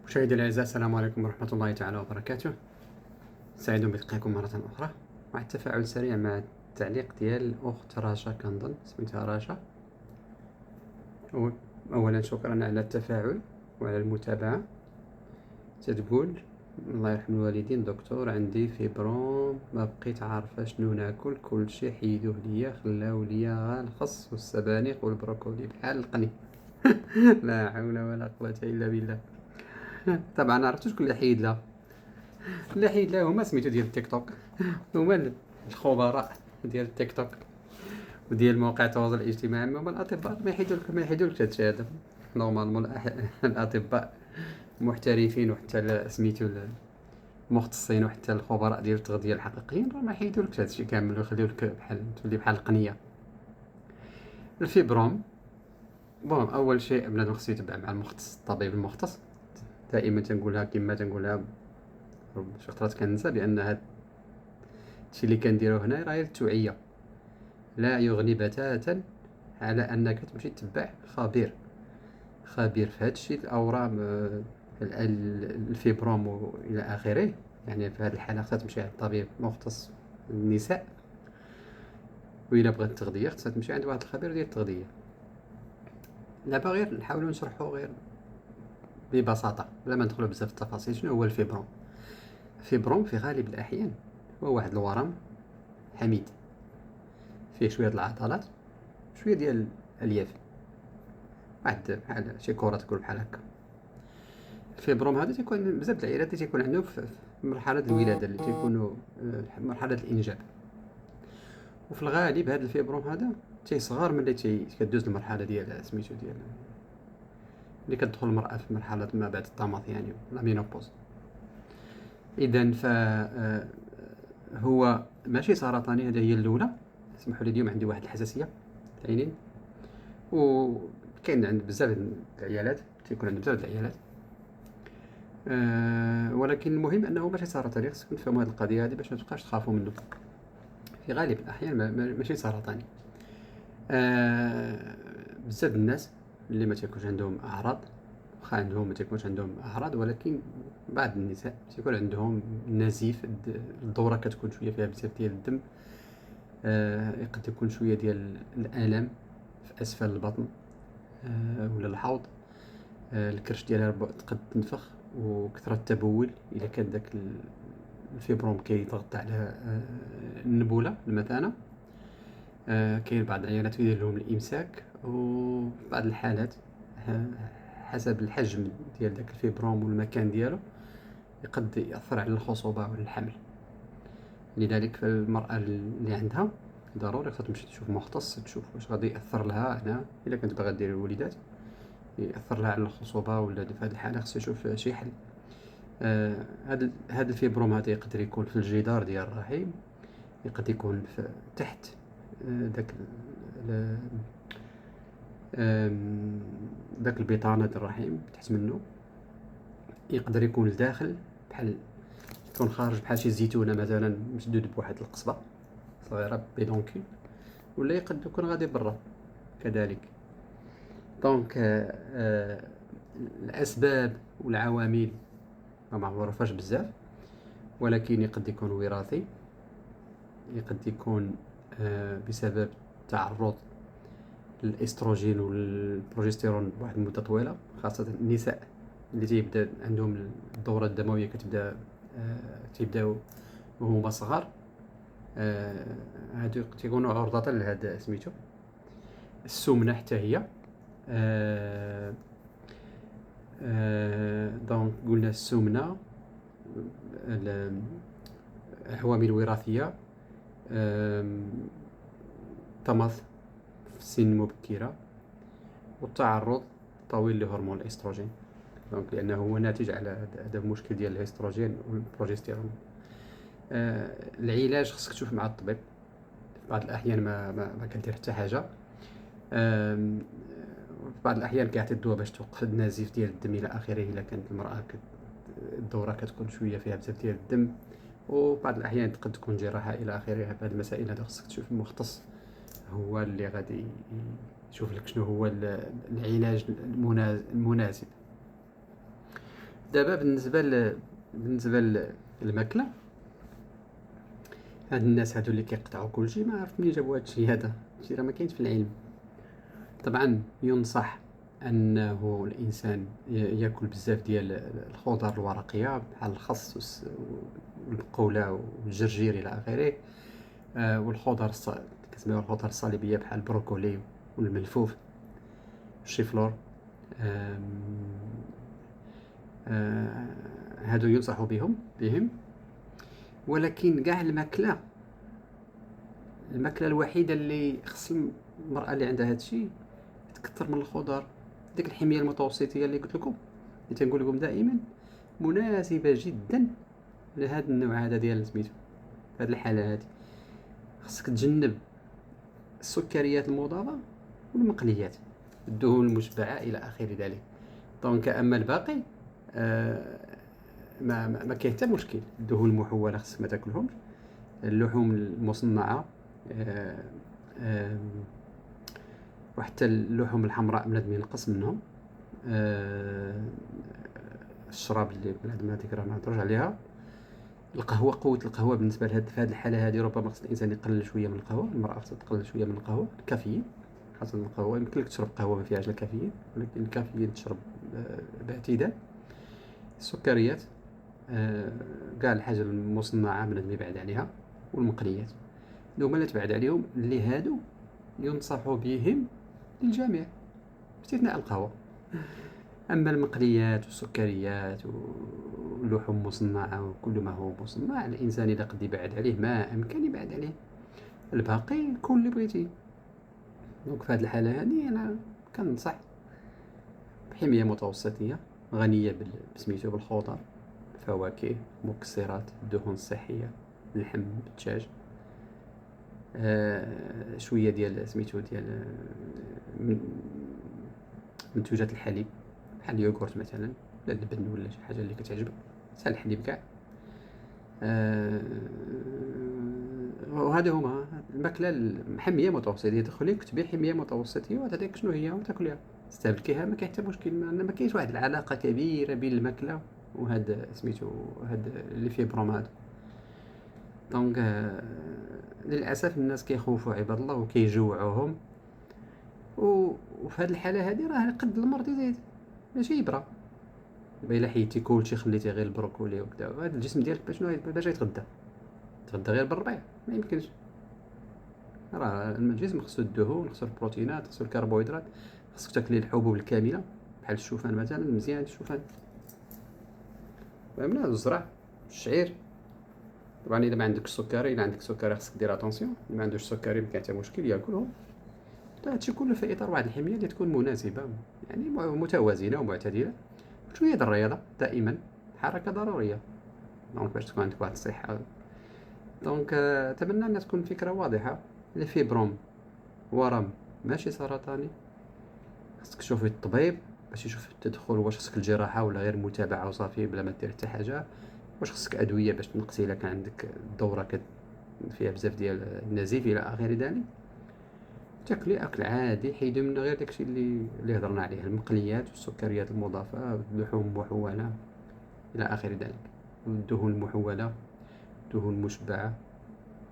مشاهدي الأعزاء، السلام عليكم ورحمة الله تعالى وبركاته. سعيد بلقائكم مرة أخرى مع التفاعل سريع مع التعليق ديال الأخت رشا. كنظن سميتها رشا. أولا شكرا على التفاعل وعلى المتابعة. تتقول: الله يرحم الوالدين دكتور، عندي فيبروم، ما بقيت عارفة شنو ناكل، كلشي حيدوه ليا، خلاو ليا غا الخس والسبانخ والبروكولي بحال القني. لا حول ولا قوة إلا بالله. طبعا عرفتوا شكون اللي حيد لها؟ اللي حيد لها هما سميتو ديال التيك توك، هما الخبراء ديال التيك توك وديال مواقع التواصل الاجتماعي. هما الاطباء ما يحيدولكش هادشي هذا. نورمالمون الاطباء محترفين وحتى سميتو المختصين وحتى الخبراء ديال التغذيه الحقيقيين راه ما يحيدولكش هادشي كامل ويخليولك بحال تولي بحال القنيه. الفيبروم بون، اول شيء بنادم خصو يتبع مع المختص، الطبيب المختص. دائما تنقولها كما تنقولها، شي خطرات كننسى، بان هاد الشيء اللي كنديرو هنا راه التوعيه، لا يغني بتاتا على انك تمشي تتبع خبير في هذا الشيء، الاورام، الفيبروم والى اخره. يعني في هذه الحاله خصها تمشي عند طبيب مختص النساء، وإلا بغات التغذيه خصها تمشي عند واحد الخبير ديال التغذيه. دابا غير نحاولوا نشرحوا غير ببساطه بلا ما ندخلوا بزاف في التفاصيل. شنو هو الفيبروم؟ الفيبروم في غالب الاحيان هو واحد الورم حميد، فيه شويه د العضلات، شويه ديال الالياف، واحد بحال شي كره تكون بحال هكا. الفيبروم هذا تيكون بزاف د العائلات اللي تيكون عندهم في مرحله الولاده، اللي تيكونوا مرحله الانجاب. وفي الغالب هذا الفيبروم هذا تيصغر ملي كدوز المرحله ديال سميتو ديال اللي كتدخل المراه في مرحله ما بعد الطمث، يعني لا مينوبوز. اذا ف هو ماشي سرطاني، هذا هي الاولى. اسمحوا لي اليوم عندي واحد الحساسيه العينين، وكاين عند بزاف د العيالات، تيكون عند بزاف د العيالات. ولكن المهم انه ماشي سرطاني. خصكم تفهموا هذه القضيه هذه باش ما تبقاش تخافوا منه. في غالب الاحيان ماشي سرطاني. بزاف د الناس اللي ما تيكونش عندهم اعراض، واخا عندهم ما تيكونش عندهم اعراض، ولكن بعض النساء تيكون عندهم نزيف، الدوره كتكون شويه فيها بزاف ديال الدم. يقد يكون شويه ديال الالم في اسفل البطن ولا الحوض. الكرش ديالها تقد تنفخ، وكثرة التبول إذا كان داك الفيبروم كيضغط على النبولة، المثانة. كاين بعض العيالات يدير لهم الإمساك، وبعض الحالات حسب الحجم ديال داك الفيبروم والمكان ديالو يقد يأثر على الخصوبة ولا الحمل. لذلك فالمرأة اللي عندها ضروري خصها تمشي تشوف مختص، تشوف واش غادي يأثر لها هنا إلا كانت باغا دير الوليدات، يأثر لها على الخصوبة، ولا في هذه الحالة خصو يشوف شي حل. هذا الفيبروم هذا يقدر يكون في الجدار ديال الرحم، يقد يكون تحت داك داك البطانة ديال الرحم تحت منه. يقدر يكون لداخل، بحال يكون خارج بحال شي زيتونة مثلا مشدود بواحد القصبة صغيرة بيدونكيل، ولا يقد يكون غادي برا كذلك. دونك الأسباب والعوامل ما معروفاش بزاف، ولكن يقد يكون وراثي، يقد يكون بسبب تعرض للاستروجين والبروجستيرون بواحد المده طويله، خاصه النساء اللي تيبدا عندهم الدوره الدمويه كتبدا تيبداو وهما صغار. هادو تيكونوا عرضه لهذا سميتو السمنه حتى هي. دونك قلنا السمنه، العوامل الوراثيه، طمث في سن مبكرة، والتعرض طويل لهرمون الاستروجين. دونك لانه هو ناتج على هذا المشكل ديال الاستروجين والبروجستيرون. العلاج خصك تشوف مع الطبيب. في بعض الاحيان ما كدير حتى حاجه. في بعض الاحيان كيعطي الدواء باش توقف النزيف ديال الدم الى اخره، الا كانت المراه الدوره كتكون شويه فيها بزاف ديال الدم. وبعض الاحيان تقد تكون جراحه الى اخره. في هذه المسائل هذا خصك تشوف المختص، هو اللي غادي يشوف لك شنو هو العلاج المناسب. دابا بالنسبه للماكله، هاد الناس هادو اللي كيقطعوا كلشي ما عرفت منين جابوا هادشي هذا. هادشي راه ما كاينش في العلم. طبعا ينصح انه الانسان ياكل بزاف ديال الخضر الورقيه بحال الخس والبقوله والجرجير الى اخره. والخضر كتسميو الخضر الصليبيه بحال البروكولي والملفوف الشيفلور. هادو ينصحوا بهم. ولكن كاع الماكله الوحيده اللي خص المراه اللي عندها هادشي تكثر من الخضر. ديك الحميه المتوسطيه اللي قلت لكم، اللي تنقول لكم دائما، مناسبه جدا لهذا النوع هذا ديال سميتو. في هذه الحاله هذه خصك تجنب السكريات المضافه والمقليات، الدهون المشبعه الى اخر ذلك. دونك اما الباقي ما كاين حتى مشكل. الدهون المحوله خصك ما تاكلهمش. اللحوم المصنعه وحتى اللحوم الحمراء بنادم ينقص منهم. الشراب اللي بنادم هذيك راه ما نهضروش عليها. القهوه، قوه القهوه بالنسبه في هذه الحاله هذه ربما خص الانسان يقلل شويه من القهوه. المراه خصها تقلل شويه من القهوه. الكافيين، خاصه القهوه يمكن لك تشرب قهوه ما فيهاش الكافيين، ولكن الكافيين تشرب باعتدال. السكريات، كاع الحاجه المصنعه بنادم يبعد عليها. والمقليات هما اللي تبعد عليهم، اللي هادو ينصح بهم للجميع باستثناء القهوه. اما المقليات والسكريات واللحوم مصنعه وكل ما هو مصنع، الانسان اذا قد يبعد عليه ما امكن يبعد عليه. الباقي كل اللي بغيتي. دونك في هذه الحاله هذه انا كنصح بحميه متوسطيه غنيه بسميتو بالخضر، الفواكه، مكسرات، الدهون الصحيه، اللحم، الدجاج، شويه ديال سميتو ديال منتوجات الحليب بحال اليوغورت مثلا، ولا اللبن، ولا شي حاجه اللي كتعجبك. سال الحليب كاع. وهذا هما الماكله الحميه متوسطيه. تدخلي كتبي حميه متوسطيه وتعطيك شنو هي وتاكليها تستهلكيها. ما كاين حتى مشكل. ما كاينش واحد العلاقه كبيره بين الماكله وهذا سميتو هذا اللي فيه بروم هذا. دونك للاسف الناس كيخوفوا عباد الله وكيجوعوهم. وفي هذه الحاله هذه راه قد المرض يزيد ماشي يبرى. الا حيدتي كلشي خليتي غير البروكولي وكذا، هذا الجسم ديالك باش يتغدى غير بالربيع؟ ما يمكنش. راه الجسم خصو الدهون، خصو البروتينات، خصو الكربوهيدرات. خصك تاكلي الحبوب الكامله بحال الشوفان مثلا، مزيان الشوفان، فهمنا. الزرع، الشعير. طبعا الا ما عندكش سكري، الا عندك سكري خصك دير اتونسيون. اللي ما عندوش سكري ما كاين حتى مشكل ياكلهم. هادشي كله في اطار واحد الحميه اللي تكون مناسبه، يعني متوازنه ومعتدله. شويه الرياضه دائما، الحركه ضروريه دونك باش تكون عندك واحد الصحه. دونك اتمنى ان تكون الفكره واضحه. اللي فيه بروم ورم ماشي سرطاني، خصك تشوفي الطبيب باش يشوف التدخل، واش خصك الجراحه ولا غير متابعه وصافي بلا ما دير حتى حاجه. واش خصك ادويه باش تنقصي الا كان عندك الدوره فيها بزاف ديال النزيف الى اخر ذلك. تاكلي اكل عادي، حيدي من غير داكشي اللي هضرنا عليه، المقليات والسكريات المضافه، اللحوم المحوله الى اخر ذلك، والدهون المحوله، دهون مشبعه.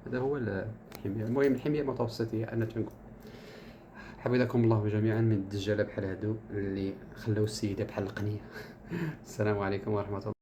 هذا هو الحميه. المهم الحميه المتوسطيه انا تنقول. حفظكم الله جميعا من الدجاله بحال هادو اللي خلاو السيده بحال القنيه. السلام عليكم ورحمه الله.